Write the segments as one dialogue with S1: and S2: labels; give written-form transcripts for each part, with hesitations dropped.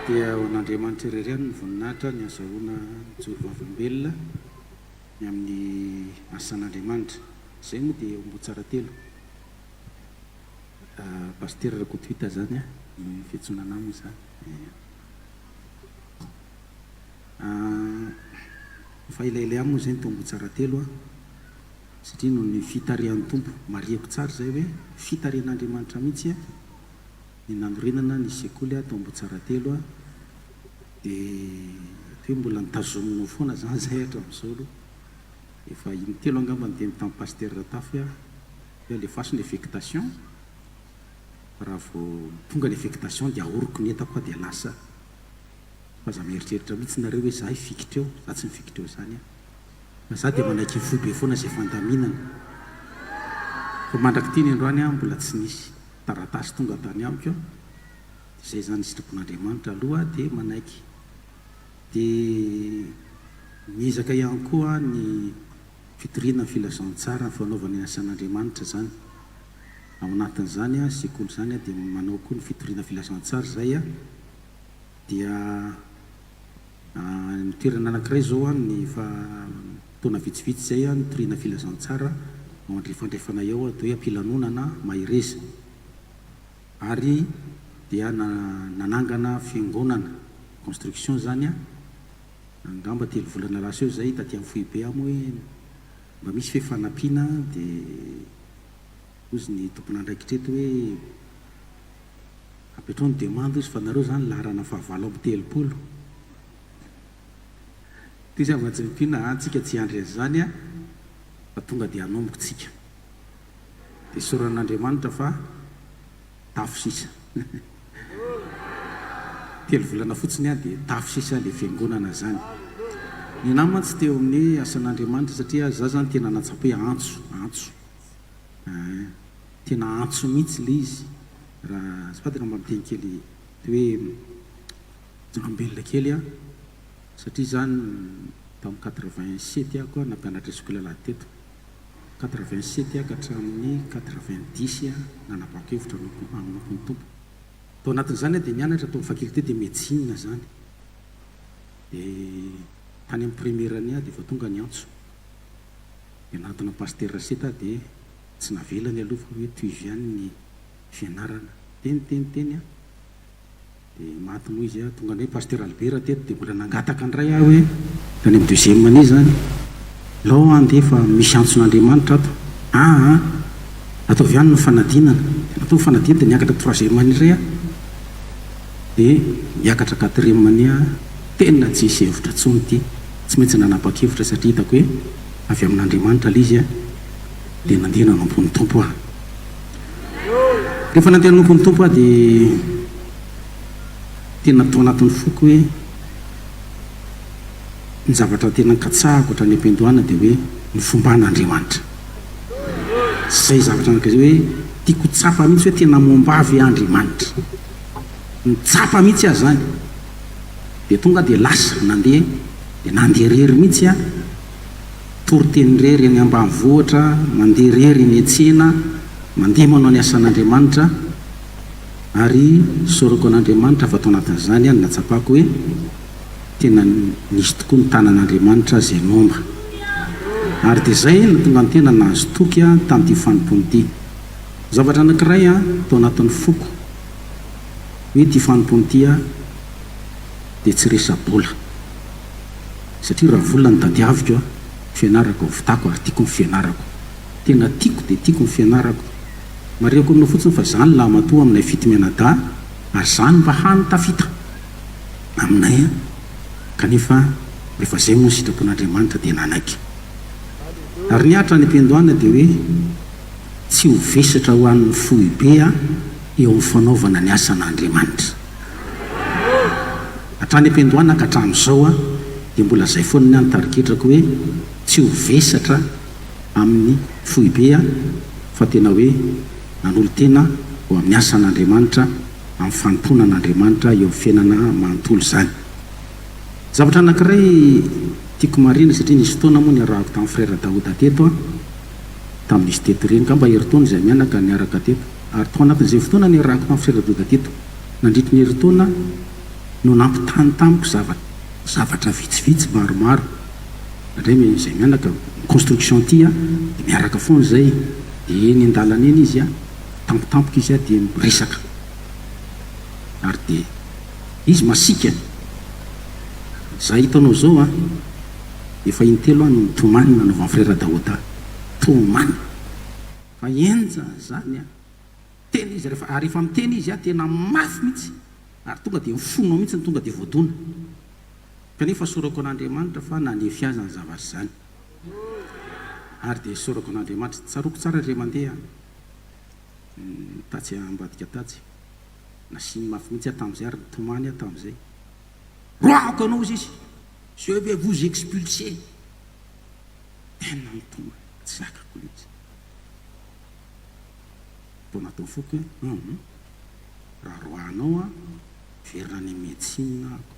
S1: dia ho an'Andriamanitra ireny ny voninahitra ny azahoana joro vavolombelona ny amin'ny asan'Andriamanitra. Izay moa dia ombo tsara telo pasteur Rakotovita zany ny fiantsonana aminy zany. Fa ilailay aminy moa zay ny tombo tsara telo satria no ny fitarian'ny tompo mariako tsara zay hoe fitarian'Andriamanitra mihitsy ny nanorenana ny sekoly tombo tsara telo dia hoe mbola nitazominao foana zany zay hatramin'izao efa intelo angamba ny tamin'ny pasteur Ratafy hoe alefaso ny affectation raha vao tonga ny affectation dia ahoroko ny entako dia lasa fa za mieritreritra mihitsy nareo hoe za hifikitra eo za tsy mifikitra eo zany fa za dia manaiky foibe foana zay fandaminana fa mandraky ty ny androany mbola tsy nisy taratasy tonga tany amiko izay zany sitrapon'Andriamanitra aloha dia manaiky dia miezaka ihany koa ny fitoriana ny filazantsara ny fanaovana ny asan'Andriamanitra zany ao anatin'izany sekoly zany dia manao koa ny fitoriana filazantsara zay dia ny toerana anankiray zao ny fa taona vitsivitsy zay ny toriana filazantsara ao andrefandrefana eo dia hoe ampilanonana mahireza ary dia nanangana fiangonana construction zany angamba 3 volana lasa eo zay taty amin'ny foibe amo hoe mba misy fifanampiana dia ozy ny tompon'andraikitreto hoe apetrao ny demande izy fa nareo zany laharana fahavalo amby 30 ty zay avatsy mipina antsika tsy andry zany fa tonga dia hanomboka tsika dia soran'Andriamanitra fa tafo sisa 3 volana fotsiny dia tafo sisa le fiangonana zany. Ny namana tsy teo amin'ny asan'Andriamanitra satria za zany tena natsapa hoe antso tena antso mihitsy le izy raha sy fatana mba miteny kely hoe jambelona kely satria zany tamin'ny 87 ako nampianatra sekoly alateto 87 ka hatramin'ny 90 nanapako hevitra anompony tompo tao anatin'izany dia nianatra tao faculté de médecine zany dia tany amin'ny premièrany dia efa tonga ny antso dia anatina pasteur Raseta dia tsy navelany aloha hoe tuiviany ny fianarana teny dia matiny izy tonga ny hoe pasteur Albert teto dia mbola nangataka andray hoe tany amin'ny 2e any zany lao andeha fa misy antson'Andriamanitra ato ataovy ihany ny fanadinana atao fanadinana dia niakatra 3e any ray dia miakatra 4e any tena tsy hisy hevitra tsony ty tsy maintsy nanapa-kevitra satria hitako hoe avy amin'Andriamanitra le izy dia nandeha nanompon'ny tompo rehefa nandeha nanompon'ny tompo dia tena tao anatin'ny foko hoe ny zavatra tena nkatsahako hatra ny ampiandohana dia hoe ny fomban'Andriamanitra zay zavatra anakazay hoe tiako tsapa mihitsy hoe tena mombavy Andriamanitra nitsapa mihitsy azy zany dia tonga dia lasa nandeha dia nandeha rery mihitsy toriteny rery ny ambanivohitra mandeha rery ny tsena mandeha manao ny asan'Andriamanitra ary soroko an'Andriamanitra fa tao anatin'izany natsapako hoe tena nisy tokoa ny tanan'Andriamanitra zay momba ary dia zay no tonga ny tena nahazo toky tamin'ity fanompony ity zavatra anankiray tao anatin'ny foko hoe ty fanompony ity dia tsy resa-bola satria raha vola ny tadiaviko fianarako vitako ary tiako ny fianarako tena tiako dia tiako ny fianarako mariako aminao fotsiny fa zany laha matoa aminay fity mianada ary zany mba hany tafita aminay kanefa rehefa zay moa ny sitrapon'Andriamanitra dia nanaiky ary niatra ny ampiandohana dia hoe tsy ho vesatra ho an'ny foibe eo amin'ny fanaovana ny asan'Andriamanitra hatrany ampiandohana ka hatramin'izao dia mbola zay foana ny antariketrako hoe tsy ho vesatra amin'ny foibe fa tena hoe nanolo tena ho amin'ny asan'Andriamanitra amin'ny fanomponan'Andriamanitra eo amin'ny fiainana manontolo zany. Zavatra anankiray tiako marina satria nisy fotoana moa niarahako tamin'ny frère Daouda teto tamin'izy teto reny ka mba heritaona izay mianaka niaraka teto ary tao anatin'izay fotoana niarahako tamin'ny frère Daouda teto nandritry ny heritaona no nampitany tamiko zavatra vitsivitsy maromaro indray zay mianaka construction ty a de miaraka foana zay de ny andalana eny izy a tampotampoka izy a de miresaka ary de izy masika za hitanao zao a efa intelo a no mitomany nanova frère Daouda tomany fa enja zany a teny izy rehefa ary efa miteny izy a tena mafy mihitsy ary tonga de mifonao mihitsy ny tonga de voadona kanefa sorako an'Andriamanitra fa nanefy azy ny zavatra zany ary de sorako an'Andriamanitra tsaroko tsara re mandeha tatsy ambadika tatsy nasiny mafy mihitsy tam'izay ary tomany tam'izay roako anao izy je vais vous expulser tena mitoma tsy zakako mihitsy mbo natao foky raha roanao a verina ny médecine ako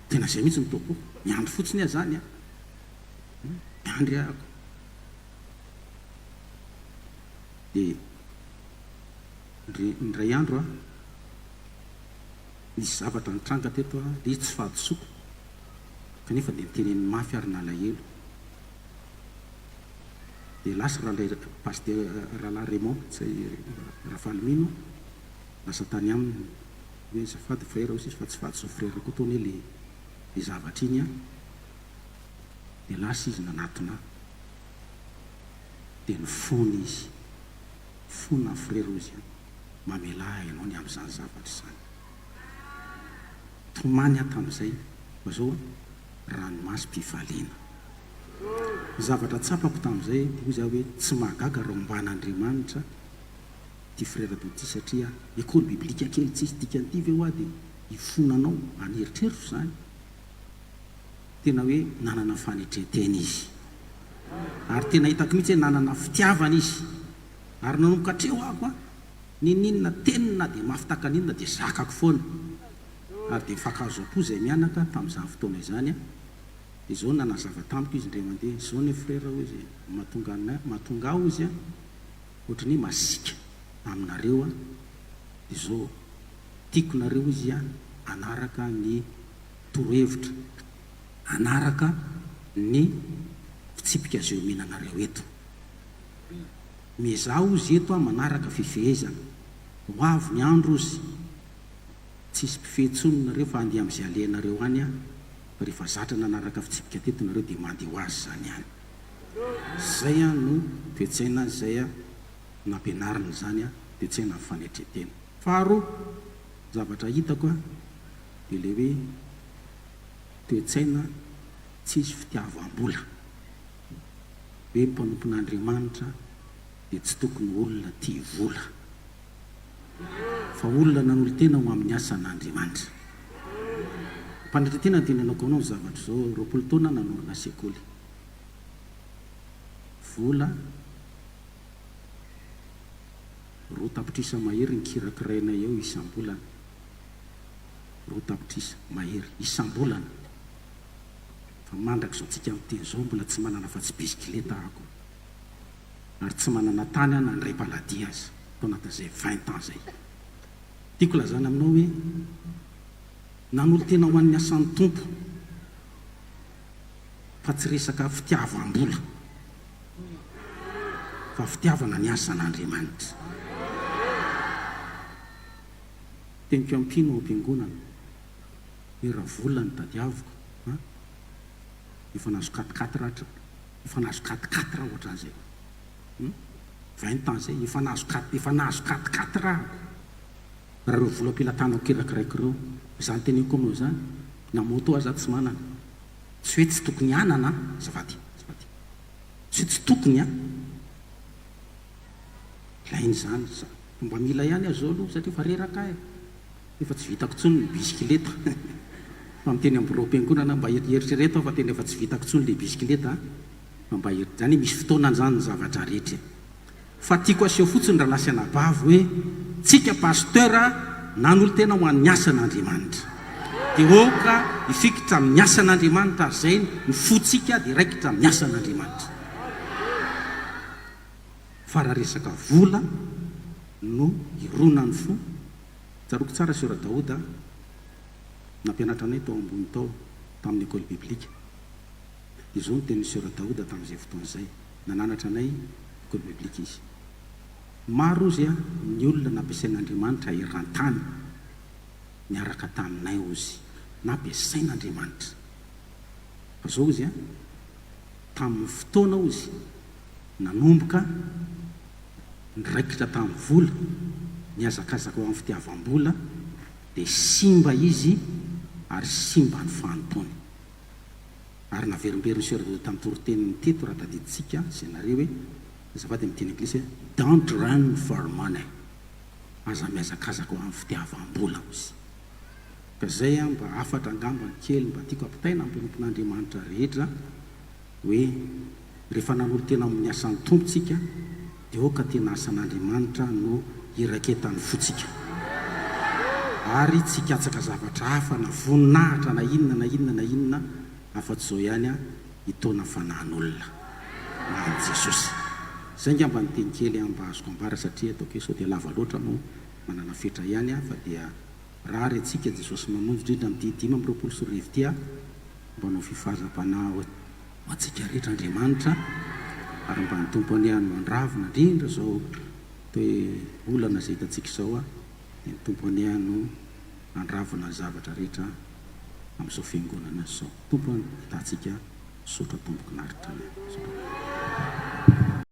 S1: tena zay mihitsy nitoko miandry fotsiny a zany a miandry ako de ndray andro a nisy zavatra nitranga teto a le izy tsy fahadisoko kanefa de nitenen'ny mafy ary nalahelo de lasa rahalay pasteur rahalahy Raymond zay Rafalmino lasa tany aminy hoe zafady frère izy fa tsy fahadiso frère koa tony le zavatra iny a de lasa izy nanatona de nifony izy fona frère izy mamela ianao ny am'izany zavatra zany tomany a tam'izay fa zao ranomasy mpifaliana zavatra tsapako tam'izay de hoy za hoe tsy mahagaga raha omban'Andriamanitra ty frère Dody satria école biblika kely tsisy dikan'ity ve hoa de ifonanao aneritreritra zany tena hoe nanana fanetreteny izy ary tena hitako mihitsy hoe nanana fitiavana izy ary nanomboka hatreo ako a ninina tenina de mafitakan'inona de zakako foana ary de mifakazo apo zay mianaka tam'izany fotoana izany a de zao nanazava tamiko izy ndray mandeha zao ny frère hoe zay mahatonga aho izy a ohatrany masika aminareo a de zao tiako nareo izy a anaraka ny torohevitra anaraka ny fitsipika zay omenanareo eto mezao izy eto a manaraka fifehezana ho avy ny andro izy tsisy mpifehetsononareo fa andeha am'izay alehanareo any a fa rehefa zatra nanaraka fitsipika teto nareo de mandeha ho azy zany any zay a no toetsaina zay a nampianarina zany a toetsaina ny fanetretena faharoa zavatra hitako a de le hoe toetsaina tsisy fitiavam-bola hoe mpanompon'Andriamanitra de tsy tokony olona tia vola fa olona nanolo tena ho amin'ny asan'Andriamanitra mpanetretena tenenako anao zavatra zao roapolo taona nanorana sekoly vola roa tapitrisa mahery ny kirakiraina eo isam-bolana roa tapitrisa mahery isam-bolana fa mandraka zao tsika am'teny zao mbola tsy manana fa tsy bisikileta ako ary tsy manana tany a nandray paladi azy tao anatin'izay 20 ans zay tiako lazana aminao hoe nanolo tena ho an'ny asan'ny tompo fa tsy resaka fitiavam-bola fa fitiavana ny asan'Andriamanitra teniko ampino am-piangonana hoe raha vola ny tadiaviko efa nazo 4 efa nazo 4 ohatran'izay 20 ans zay efa nazo 4 raha reo vola ampilatanako kirakiraiky reo zany teniko aminao zany na moto aza tsy manana tsy hoe tsy tokony anana zavady tsy hoe tsy tokony a lainy zany mba mila ihany azy zao aloha satria fa reraka efa tsy vitako tsony ny bisikileta fa miteny ambola am-piangonana mba eritrereto fa tena efa tsy vitako tsony le bisikileta mba zany misy fotoana zany ny zavatra rehetra fa tiako aseho fotsiny raha lasy anabavy hoe tsika pasteur nanolo tena ho an'ny asan'Andriamanitra de oka ifikitra amin'ny asan'Andriamanitra ary zay ny fotsika de raikitra amin'ny asan'Andriamanitra fa raha resaka vola no ironany fo Tsaroko tsara sura Daoda nampianatra anay tao ambony tao tamin'ny école biblique. Izao no teny sura Daoda tamin'izay fotoana izay nananatra anay école biblique izy. Maro izy ny olona nampiasain'Andriamanitra eran-tany miaraka taminay ozy nampiasain'Andriamanitra. Fa zao izy tamin'ny fotoana ozy nanomboka niraikitra tamin'ny vola niazakazaka ao amin'ny fitiavam-bola dia simba izy ary simba ny fanontony. Ary naverimberiny sura Daoda tamin'ny toroteniny teto raha tadiditsika ianareo hoe azafady amin'ny teny anglisy don't run for money, aza miazakazaka ao amin'ny fitiavam-bola ozy. Ka zay mba afatra angamba ny kely mba tiako ampitaina ampinompon'Andriamanitra rehetra hoe rehefa nanolo tena amin'ny asan'ny tompontsika dia oka tena asan'Andriamanitra no iraiketan'ny fotsika. Ary tsy hikatsaka zavatra hafa na voninahitra na inona afa-tsy zao ihany hitona fanahin'olona na an' Jesosy. Zay ngamba ny teny kely mba azoko ambara satria ataoko hoe sao dia lava loatra no manana fetra ihany fa dia raha rentsika Jesosy mamonjy indrindra amin'ny 5:20 ty mba no fifazam-panahy ho antsika rehetra Andriamanitra ary mba ny tompo aniany mandravina indrindra zao toe olana zay hitantsika izao dia ny tompo aniany no andravina ny zavatra rehetra amin'izao fiangonana izao. Tompo hitantsika sotra tomboky naritra.